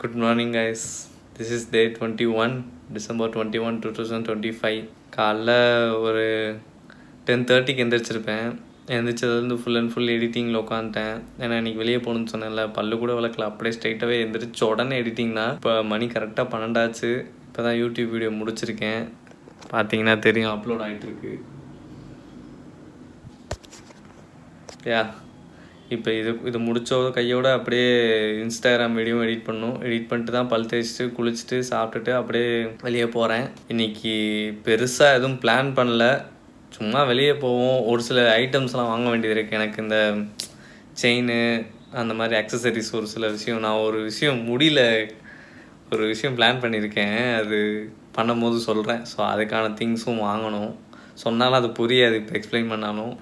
Good morning, guys. This is day 21, December 21, 2025. காலைல ஒரு 10:30க்கு எந்திரிச்சிருப்பேன். எந்திரிச்சதுலேருந்து full and full எடிட்டிங்கில் உட்காந்துட்டேன். ஏன்னா இன்றைக்கி வெளியே போகணுன்னு சொன்னேன்ல, பல்லு கூட விளக்கல, அப்படியே ஸ்ட்ரைட்டாகவே எந்திரிச்ச உடனே எடிட்டிங் தான். இப்போ மணி கரெக்டாக 12 ஆச்சு. இப்போ தான் யூடியூப் வீடியோ முடிச்சிருக்கேன். பார்த்தீங்கன்னா தெரியும், அப்லோட் ஆகிட்டுருக்கு. இப்போ இது முடிச்சோ கையோடு அப்படியே இன்ஸ்டாகிராம் வீடியோவும் எடிட் பண்ணிட்டு தான் பல் தேய்ச்சிட்டு குளிச்சுட்டு சாப்பிட்டுட்டு அப்படியே வெளியே போகிறேன். இன்றைக்கி பெருசாக எதுவும் பிளான் பண்ணல, சும்மா வெளியே போவோம். ஒரு சில ஐட்டம்ஸ்லாம் வாங்க வேண்டியது இருக்குது எனக்கு. இந்த செயின், அந்த மாதிரி அக்சசரிஸ், ஒரு சில விஷயம். நான் ஒரு விஷயம் பிளான் பண்ணியிருக்கேன், அது பண்ணும்போது சொல்கிறேன். ஸோ அதுக்கான திங்ஸும் வாங்கணும். சொன்னாலும் அது புரியாது இப்போ எக்ஸ்பிளைன் பண்ணாலும்.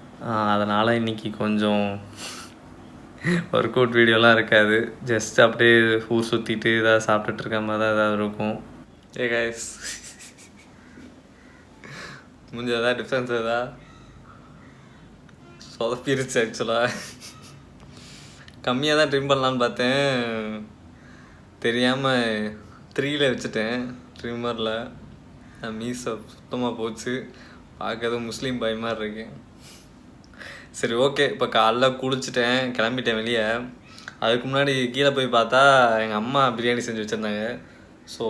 அதனால் இன்றைக்கி கொஞ்சம் ஒர்க் அவுட் வீடியோலாம் இருக்காது. ஜஸ்ட் அப்படியே ஊர் சுற்றிட்டு ஏதாவது சாப்பிட்டுட்டு இருக்க மாதிரி தான் ஏதாவது இருக்கும். கைஸ், முடிஞ்ச ஏதாவது டிஃப்ரென்ஸ் சொதப்பிருச்சு. ஆக்சுவலாக கம்மியாக தான் ட்ரிம் பண்ணலான்னு பார்த்தேன், தெரியாமல் 3ல் வச்சுட்டேன் ட்ரிம்மரில். மீசை சுத்தமாக போச்சு, பார்க்கறது முஸ்லீம் பாய் மாதிரி இருக்கேன். சரி, ஓகே. இப்போ காலைல குளிச்சுட்டேன், கிளம்பிட்டேன் வெளியே. அதுக்கு முன்னாடி கீழே போய் பார்த்தா எங்கள் அம்மா பிரியாணி செஞ்சு வச்சுருந்தாங்க. ஸோ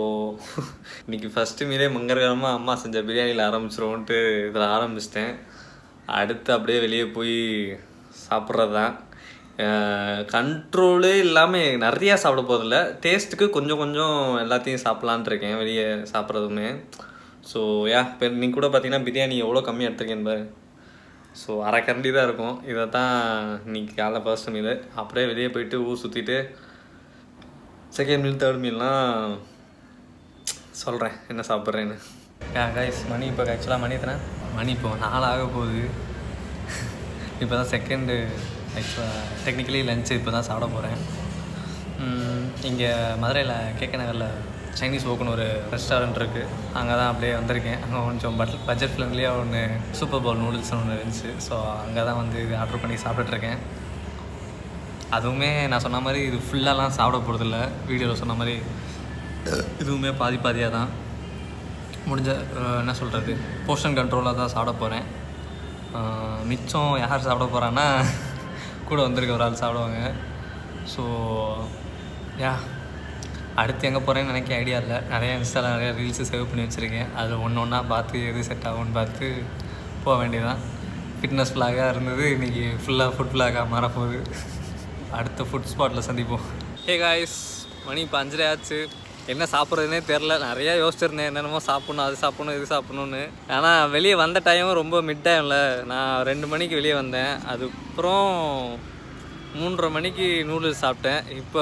இன்றைக்கி ஃபஸ்ட்டு மீதே மங்கரகரமாக அம்மா செஞ்ச பிரியாணியில் ஆரம்பிச்சிருவோன்ட்டு இதில் ஆரம்பிச்சிட்டேன். அடுத்து அப்படியே வெளியே போய் சாப்பிட்றது தான். கண்ட்ரோலே இல்லாமல் நிறையா சாப்பிட போகிறதில்ல, டேஸ்ட்டுக்கு கொஞ்சம் கொஞ்சம் எல்லாத்தையும் சாப்பிட்லான் இருக்கேன் வெளியே சாப்பிட்றதுமே. ஸோ இப்போ இன்னைக்கு கூட பார்த்தீங்கன்னா பிரியாணி எவ்வளோ கம்மியாக எடுத்துருக்கேன் பாரு. ஸோ அரைக்கரண்டி தான் இருக்கும். இதை தான் இன்றைக்கி காலைல ஃபர்ஸ்ட் மீல். அப்படியே வெளியே போயிட்டு ஊர் சுற்றிட்டு செகண்ட் மீல், தேர்ட் மீல்லாம் சொல்கிறேன் என்ன சாப்பிட்றேன்னு. கைஸ், மணி இப்போ ஆக்சுவலாக மணி இப்போ 4 ஆக போகுது. இப்போ தான் செகண்டு ஆக்சுவலாக டெக்னிக்கலி லஞ்சு இப்போ தான் சாப்பிட போகிறேன். இங்கே மதுரையில் கேகே நகரில் சைனீஸ் ஓக்குன்னு ஒரு ரெஸ்டாரண்ட் இருக்குது. அங்கே தான் அப்படியே வந்திருக்கேன். அங்கே கொஞ்சம் பட்ஜெட் ஃப்ரெண்ட்லியாக ஒன்று சூப்பர் பவுல் நூடுல்ஸ்னு ஒன்று இருந்துச்சு. ஸோ அங்கே தான் வந்து இது ஆர்டர் பண்ணி சாப்பிட்டுட்ருக்கேன். அதுவுமே நான் சொன்ன மாதிரி இது ஃபுல்லாலாம் சாப்பிட போகிறதில்ல, வீடியோவில் சொன்ன மாதிரி இதுவுமே பாதியாக தான் முடிஞ்ச என்ன சொல்கிறது போர்ஷன் கண்ட்ரோலாக தான் சாப்பிட போகிறேன். மிச்சம் யார் சாப்பிட போகிறான்னா கூட வந்திருக்க ஒரு ஆள் சாப்பிடுவாங்க. ஸோ அடுத்து எங்கே போகிறேன்னு எனக்கு ஐடியா இல்லை. நிறையா இன்ஸ்டாவில் நிறையா ரீல்ஸு சேவ் பண்ணி வச்சுருக்கேன். அதில் ஒன்று பார்த்து எது செட் ஆகும்னு பார்த்து போக வேண்டியதுதான். ஃபிட்னஸ் ஃப்ளாகாக இருந்தது, இன்றைக்கி ஃபுல்லாக ஃபுட் ஃப்ளாகாக மாறப்போகுது. அடுத்த ஃபுட் ஸ்பாட்டில் சந்திப்போம். காய்ஸ், மணி இப்போ 5:30 ஆச்சு. என்ன சாப்பிட்றதுனே தெரில. நிறையா யோசிச்சிருந்தேன், என்னென்னமோ சாப்பிட்ணும், அது சாப்பிட்ணும், இது சாப்பிட்ணுன்னு. ஆனால் வெளியே வந்த டைமும் ரொம்ப மிட் டைமில். நான் 2 மணிக்கு வெளியே வந்தேன். அதுக்கப்புறம் 3:30 மணிக்கு நூடுல்ஸ் சாப்பிட்டேன். இப்போ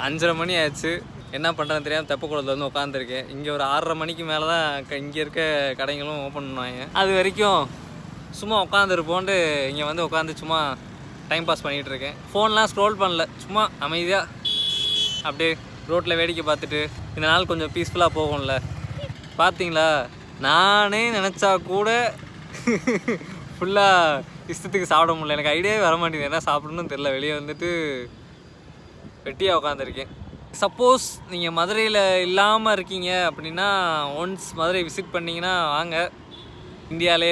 5:30 மணி ஆச்சு. என்ன பண்ணுறேன்னு தெரியாமல் தெப்பக்குளத்தில் வந்து உட்காந்துருக்கேன். இங்கே ஒரு 6:30 மணிக்கு மேலே தான் இங்கே இருக்க கடைகளும் ஓப்பன் பண்ணுவாங்க. அது வரைக்கும் சும்மா உட்காந்துருப்போன்ட்டு இங்கே வந்து உட்காந்து சும்மா டைம் பாஸ் பண்ணிகிட்டு இருக்கேன். ஃபோன்லாம் ஸ்க்ரோல் பண்ணல, சும்மா அமைதியாக அப்படியே ரோட்டில் வேடிக்கை பார்த்துட்டு இந்த நாள் கொஞ்சம் பீஸ்ஃபுல்லாக போகும்ல. பார்த்தீங்களா, நானே நினச்சா கூட ஃபுல்லாக இஷ்டத்துக்கு சாப்பிட முடியல. எனக்கு ஐடியாவே வர மாட்டேங்குது என்ன சாப்பிடணும்னு தெரில. வெளியே வந்துட்டு வெட்டியாக உட்காந்துருக்கேன். சப்போஸ் நீங்கள் மதுரையில் இல்லாமல் இருக்கீங்க அப்படின்னா ஒன்ஸ் மதுரை விசிட் பண்ணிங்கன்னா வாங்க. இந்தியாவிலே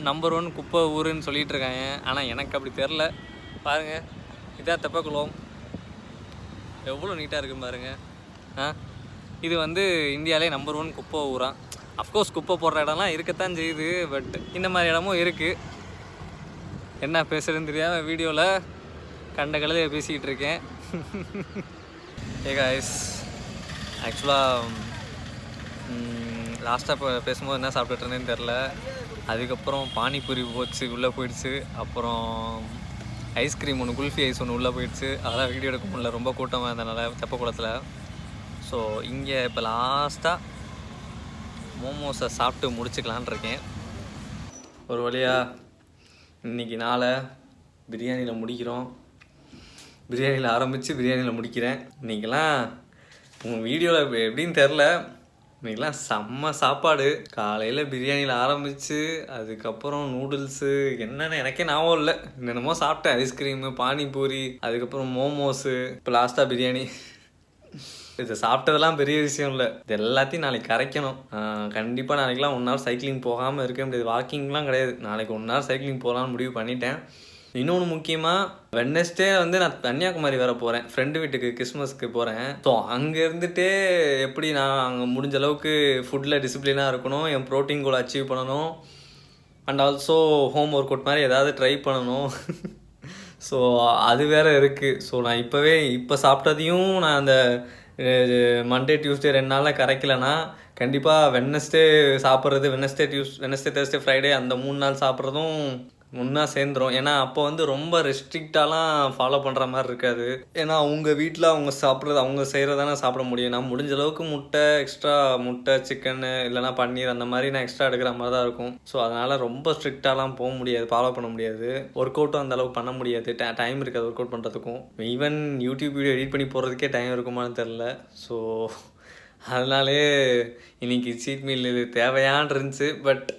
நம்பர் 1 குப்பை ஊருன்னு சொல்லிகிட்டு இருக்காங்க. ஆனால் எனக்கு அப்படி தெரில. பாருங்கள், இதான் தெப்பக்குளம், எவ்வளோ நீட்டாக இருக்குன்னு பாருங்கள். இது வந்து இந்தியாவிலே நம்பர் 1 குப்பை ஊரான். அஃப்கோர்ஸ் குப்பை போடுற இடம்லாம் இருக்கத்தான் செய்யுது, பட் இந்த மாதிரி இடமும் இருக்குது. என்ன பேசுகிறதுன்னு தெரியாமல் வீடியோவில் கண்ட கழுதையை பேசிக்கிட்டு இருக்கேன். காய்ஸ், ஆக்சுவலாக லாஸ்ட்டாக பேசும்போது என்ன சாப்பிட்டுட்டு இருந்தேன்னு தெரில. அதுக்கப்புறம் பானிபூரி உள்ளே போயிடுச்சு. அப்புறம் ஐஸ்கிரீம் ஒன்று, குல்ஃபி ஐஸ் ஒன்று உள்ளே போயிடுச்சு. அதெல்லாம் வீடியோ எடுக்க முடியல, ரொம்ப கூட்டமாக இருந்தனால தெப்பக்குளத்தில். ஸோ இங்கே இப்போ லாஸ்ட்டாக மோமோஸை சாப்பிட்டு முடிச்சுக்கலான் இருக்கேன். ஒரு வழியாக இன்றைக்கி நாளை பிரியாணியில் முடிக்கிறோம். பிரியாணியில் ஆரம்பித்து பிரியாணியில் முடிக்கிறேன். இன்றைக்கெல்லாம் உங்கள் வீடியோவில் எப்படின்னு தெரில, இன்றைக்கெல்லாம் செம்ம சாப்பாடு. காலையில் பிரியாணியில் ஆரம்பித்து அதுக்கப்புறம் நூடுல்ஸு, என்னென்னு எனக்கே ஞாபகம் இல்லை, என்னென்னமோ சாப்பிட்டேன். ஐஸ்கிரீமு, பானிபூரி, அதுக்கப்புறம் மோமோஸு, இப்போ லாஸ்ட்டாக பிரியாணி. இது சாப்பிட்டதெல்லாம் பெரிய விஷயம் இல்லை, இது எல்லாத்தையும் நாளைக்கு கரைக்கணும். கண்டிப்பாக நாளைக்கெலாம் 1 ஹவர் சைக்கிளிங் போகாமல் இருக்க முடியாது. வாக்கிங்லாம் கிடையாது, நாளைக்கு 1 ஹவர் சைக்கிளிங் போகலான்னு முடிவு பண்ணிட்டேன். இன்னொன்று முக்கியமாக வெட்னஸ்டே வந்து நான் கன்னியாகுமரி வேறு போகிறேன், ஃப்ரெண்டு வீட்டுக்கு கிறிஸ்மஸ்க்கு போகிறேன். ஸோ அங்கே இருந்துட்டு எப்படி நான் அங்கே முடிஞ்ச அளவுக்கு ஃபுட்டில் டிசிப்ளினாக இருக்கணும், என் ப்ரோட்டீன் கோல் அச்சீவ் பண்ணணும், and also home work out மாதிரி ஏதாவது ட்ரை பண்ணணும். ஸோ அது வேறு இருக்குது. ஸோ நான் இப்போ சாப்பிட்டதையும் நான் அந்த மண்டே டியூஸ்டே 2 நாளில் கரைக்கலைன்னா கண்டிப்பாக வெட்னஸ்டே சாப்பிட்றது, வெட்னஸ்டே தேர்ஸ்டே ஃப்ரைடே அந்த 3 நாள் சாப்பிட்றதும் ஒன்றா சேர்ந்துரும். ஏன்னா அப்போ வந்து ரொம்ப ரெஸ்ட்ரிக்டாலாம் ஃபாலோ பண்ணுற மாதிரி இருக்காது. ஏன்னா அவங்க வீட்டில் அவங்க சாப்பிட்றது, அவங்க செய்கிறதானே சாப்பிட முடியும். நான் முடிஞ்ச அளவுக்கு எக்ஸ்ட்ரா முட்டை, சிக்கனு இல்லைனா பன்னீர் அந்த மாதிரி நான் எக்ஸ்ட்ரா எடுக்கிற மாதிரி தான் இருக்கும். ஸோ அதனால் ரொம்ப ஸ்ட்ரிக்டாலாம் போக முடியாது, ஃபாலோ பண்ண முடியாது. ஒர்க் அவுட்டும் அந்தளவுக்கு பண்ண முடியாது, டைம் இருக்காது ஒர்க் அவுட் பண்ணுறதுக்கும். ஈவன் யூடியூப் வீடியோ எடிட் பண்ணி போடுறதுக்கே டைம் இருக்குமான்னு தெரில. ஸோ அதனாலே இன்றைக்கி சீட் மீல் இது தேவையான்னு இருந்துச்சு. பட்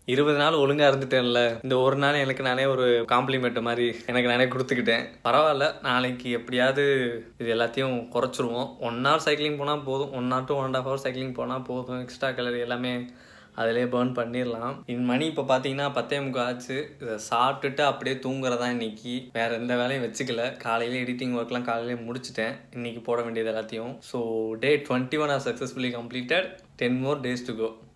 20 நாள் ஒழுங்காக இருந்துட்டேன்ல, இந்த ஒரு நாள் எனக்கு நானே ஒரு காம்ப்ளிமெண்ட் மாதிரி எனக்கு நானே கொடுத்துக்கிட்டேன். பரவாயில்ல, நாளைக்கு எப்படியாவது இது எல்லாத்தையும் குறைச்சிருவோம். 1 ஹவர் சைக்கிளிங் போனால் போதும், 1 ஹவர் to 1.5 ஹவர் சைக்கிளிங் போனால் போதும். எக்ஸ்ட்ரா கலரி எல்லாமே அதிலே பேர்ன் பண்ணிடலாம். மணி இப்போ பார்த்தீங்கன்னா 10:45 ஆச்சு. இதை சாப்பிட்டுட்டு அப்படியே தூங்குறதா இன்றைக்கி. வேறு எந்த வேலையும் வச்சுக்கல. காலையிலே எடிட்டிங் ஒர்க்லாம் காலையிலே முடிச்சுட்டேன், இன்றைக்கி போட வேண்டியது எல்லாத்தையும். So day 21 R successfully completed, 10 more days to go.